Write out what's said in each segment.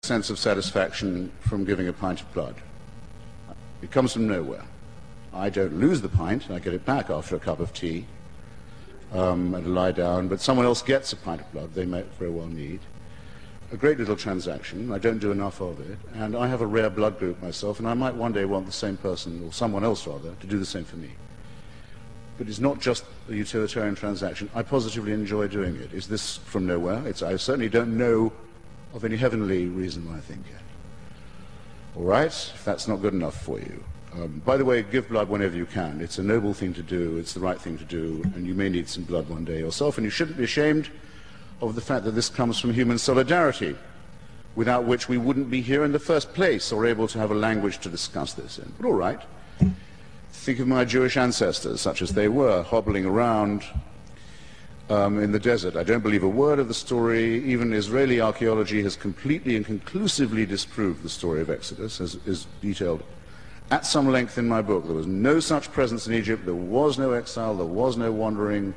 sense of satisfaction from giving a pint of blood. It comes from nowhere. I don't lose the pint, I get it back after a cup of tea and I lie down, but someone else gets a pint of blood they might very well need. A great little transaction, I don't do enough of it, and I have a rare blood group myself, and I might one day want the same person, or someone else rather, to do the same for me. But it's not just a utilitarian transaction. I positively enjoy doing it. Is this from nowhere? I certainly don't know of any heavenly reason why I think it. All right, if that's not good enough for you. By the way, give blood whenever you can. It's a noble thing to do, it's the right thing to do, and you may need some blood one day yourself, and you shouldn't be ashamed of the fact that this comes from human solidarity, without which we wouldn't be here in the first place, or able to have a language to discuss this in. But all right, think of my Jewish ancestors, such as they were, hobbling around in the desert. I don't believe a word of the story. Even Israeli archaeology has completely and conclusively disproved the story of Exodus, as is detailed at some length in my book. There was no such presence in Egypt. There was no exile. There was no wandering.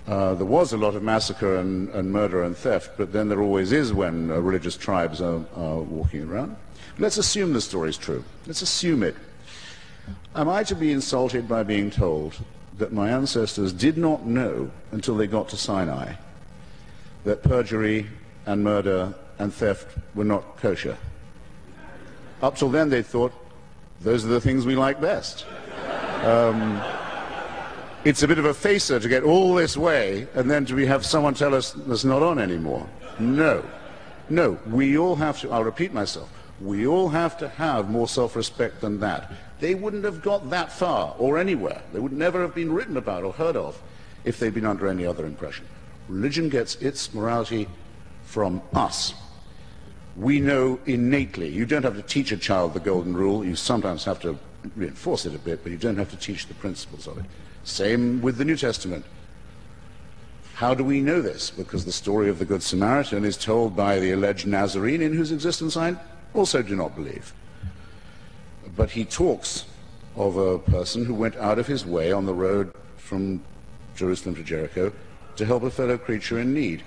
There was a lot of massacre and murder and theft, but then there always is when religious tribes are walking around. Let's assume the story is true. Let's assume it. Am I to be insulted by being told that my ancestors did not know until they got to Sinai that perjury and murder and theft were not kosher? Up till then they thought those are the things we like best. It's a bit of a facer to get all this way and then to have someone tell us that's not on anymore. No. No, we all have to, I'll repeat myself, we all have to have more self-respect than that. They wouldn't have got that far or anywhere. They would never have been written about or heard of if they'd been under any other impression. Religion gets its morality from us. We know innately. You don't have to teach a child the golden rule. You sometimes have to reinforce it a bit, but you don't have to teach the principles of it. Same with the New Testament. How do we know this? Because the story of the Good Samaritan is told by the alleged Nazarene, in whose existence I also do not believe. But he talks of a person who went out of his way on the road from Jerusalem to Jericho to help a fellow creature in need.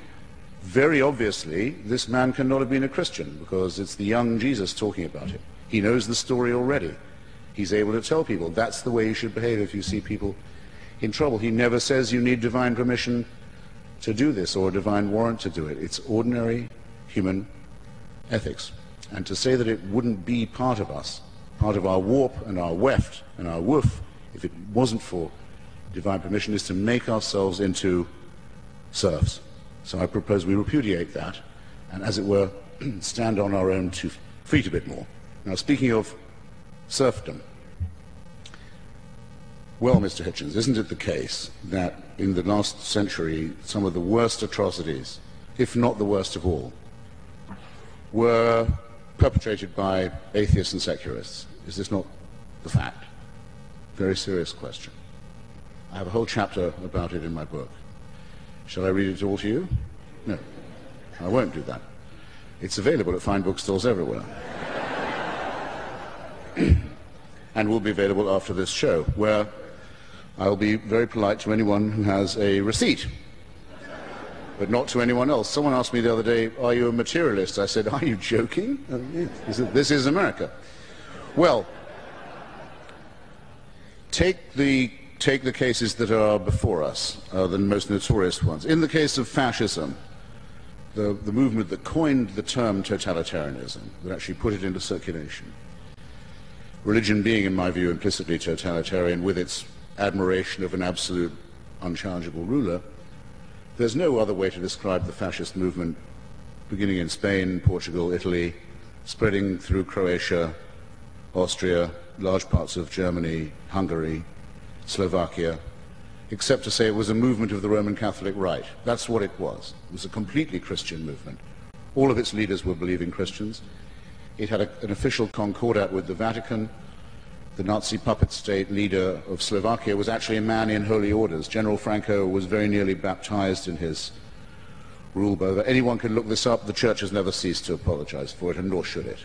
Very obviously, this man cannot have been a Christian, because it's the young Jesus talking about it. He knows the story already. He's able to tell people that's the way you should behave if you see people in trouble. He never says you need divine permission to do this or a divine warrant to do it. It's ordinary human ethics. And to say that it wouldn't be part of us, part of our warp and our weft and our woof, if it wasn't for divine permission, is to make ourselves into serfs. So I propose we repudiate that and, as it were, stand on our own 2 feet a bit more. Now, speaking of serfdom, well, Mr. Hitchens, isn't it the case that in the last century some of the worst atrocities, if not the worst of all, were perpetrated by atheists and secularists? Is this not the fact? Very serious question. I have a whole chapter about it in my book. Shall I read it all to you? No, I won't do that. It's available at fine bookstores everywhere. And will be available after this show, where I'll be very polite to anyone who has a receipt, but not to anyone else. Someone asked me the other day, are you a materialist? I said, are you joking? This is America. Well, take the cases that are before us, the most notorious ones. In the case of fascism, the movement that coined the term totalitarianism, that actually put it into circulation, religion being, in my view, implicitly totalitarian with its admiration of an absolute, unchallengeable ruler, there's no other way to describe the fascist movement beginning in Spain, Portugal, Italy, spreading through Croatia, Austria, large parts of Germany, Hungary, Slovakia, except to say it was a movement of the Roman Catholic Rite. That's what it was. It was a completely Christian movement. All of its leaders were believing Christians. It had an official concordat with the Vatican. The Nazi puppet state leader of Slovakia was actually a man in holy orders. General Franco was very nearly baptized in his rule by that. Anyone can look this up. The church has never ceased to apologize for it, and nor should it.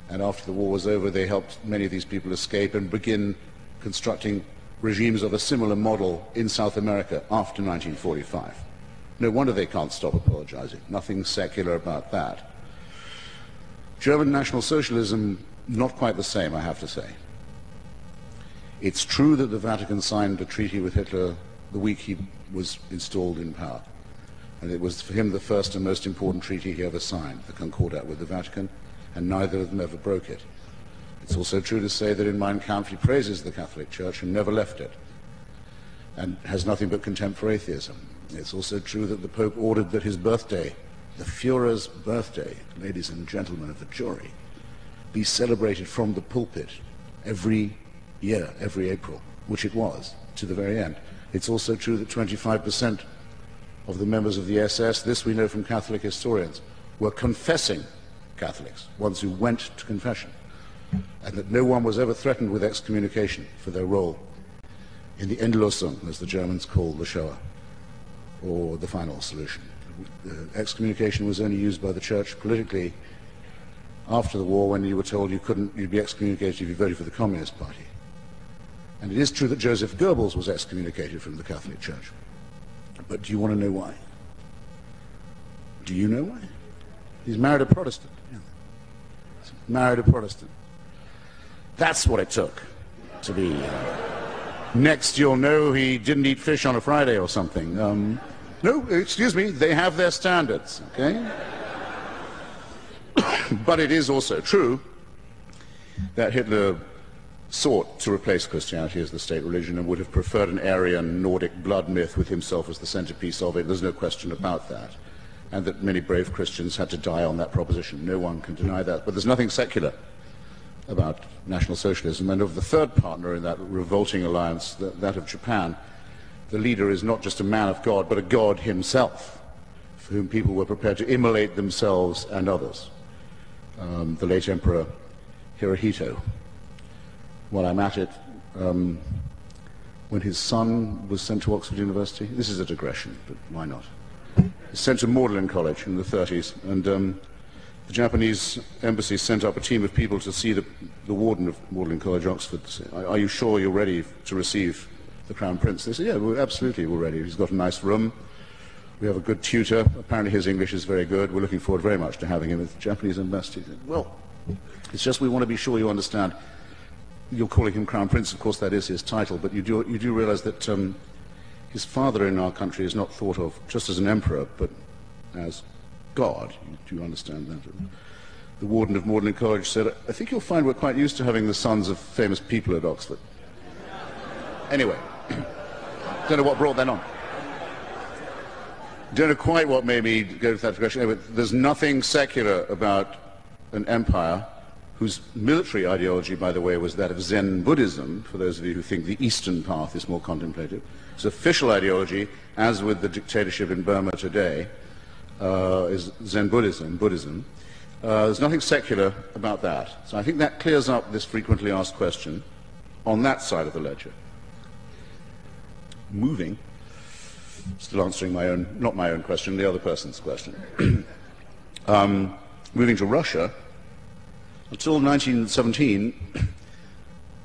And after the war was over, they helped many of these people escape and begin constructing regimes of a similar model in South America after 1945. No wonder they can't stop apologizing. Nothing secular about that. German National Socialism, not quite the same, I have to say. It's true that the Vatican signed a treaty with Hitler the week he was installed in power. And it was for him the first and most important treaty he ever signed, the Concordat with the Vatican, and neither of them ever broke it. It's also true to say that in Mein Kampf he praises the Catholic Church and never left it, and has nothing but contempt for atheism. It's also true that the Pope ordered that his birthday, the Führer's birthday, ladies and gentlemen of the jury, be celebrated from the pulpit every year, every April, which it was, to the very end. It's also true that 25% of the members of the SS, this we know from Catholic historians, were confessing Catholics, ones who went to confession, and that no one was ever threatened with excommunication for their role in the Endlösung, as the Germans call the Shoah, or the final solution. Excommunication was only used by the Church politically after the war, when you were told you'd be excommunicated if you voted for the Communist Party. And it is true that Joseph Goebbels was excommunicated from the Catholic Church. But do you want to know why? Do you know why? He's married a Protestant. Yeah. Married a Protestant. That's what it took to be. Next, you'll know he didn't eat fish on a Friday or something. No, excuse me, they have their standards, okay? But it is also true that Hitler sought to replace Christianity as the state religion and would have preferred an Aryan Nordic blood myth with himself as the centerpiece of it. There's no question about that. And that many brave Christians had to die on that proposition. No one can deny that. But there's nothing secular about National Socialism. And of the third partner in that revolting alliance, that of Japan, the leader is not just a man of God, but a God himself, for whom people were prepared to immolate themselves and others. The late Emperor Hirohito. While I'm at it, when his son was sent to Oxford University, this is a digression, but why not? He was sent to Magdalen College in the 30s, and the Japanese embassy sent up a team of people to see the warden of Magdalen College, Oxford, to say, are you sure you're ready to receive the Crown Prince? They said, yeah, absolutely, we're ready. He's got a nice room. We have a good tutor. Apparently his English is very good. We're looking forward very much to having him at the Japanese embassy. Well, it's just we want to be sure you understand. You're calling him Crown Prince, of course that is his title, but you do realize that his father in our country is not thought of just as an emperor, but as God. Do you understand that? The warden of Magdalen College said, I think you'll find we're quite used to having the sons of famous people at Oxford. Anyway, don't know what brought that on. Don't know quite what made me go to that direction. Anyway, there's nothing secular about an empire whose military ideology, by the way, was that of Zen Buddhism, for those of you who think the Eastern path is more contemplative. Its official ideology, as with the dictatorship in Burma today, is Zen Buddhism. There's nothing secular about that. So I think that clears up this frequently asked question on that side of the ledger. Moving, still answering my own, not my own question, the other person's question. Moving to Russia, until 1917,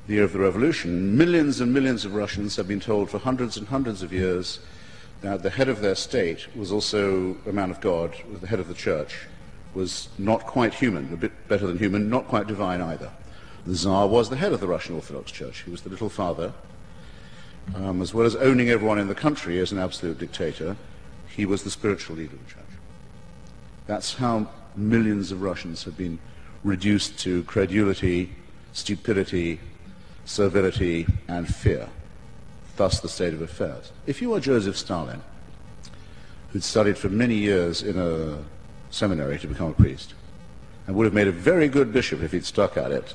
the year of the revolution, millions and millions of Russians have been told for hundreds and hundreds of years that the head of their state was also a man of God, was the head of the church, was not quite human, a bit better than human, not quite divine either. The Tsar was the head of the Russian Orthodox Church. He was the little father. As well as owning everyone in the country as an absolute dictator, he was the spiritual leader of the church. That's how millions of Russians have been reduced to credulity, stupidity, servility, and fear. Thus the state of affairs. If you were Joseph Stalin, who'd studied for many years in a seminary to become a priest, and would have made a very good bishop if he'd stuck at it,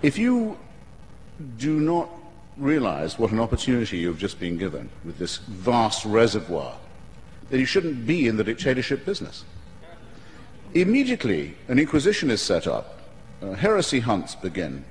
if you do not realize what an opportunity you've just been given with this vast reservoir, then you shouldn't be in the dictatorship business. Immediately, an inquisition is set up. Heresy hunts begin.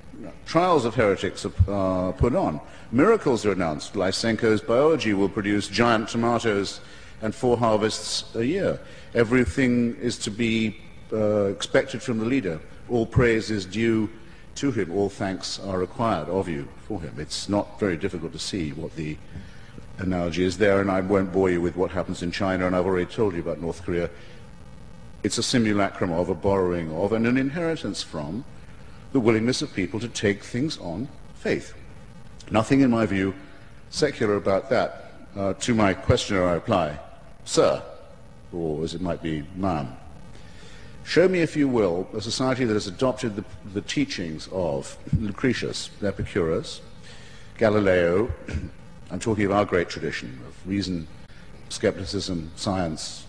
Trials of heretics are put on. Miracles are announced. Lysenko's biology will produce giant tomatoes and 4 harvests a year. Everything is to be expected from the leader. All praise is due to him. All thanks are required of you for him. It's not very difficult to see what the analogy is there, and I won't bore you with what happens in China, and I've already told you about North Korea. It's a simulacrum of, a borrowing of, and an inheritance from the willingness of people to take things on faith. Nothing, in my view, secular about that. To my questioner I reply, sir, or as it might be, ma'am, show me, if you will, a society that has adopted the teachings of Lucretius, Epicurus, Galileo. I'm talking of our great tradition of reason, skepticism, science,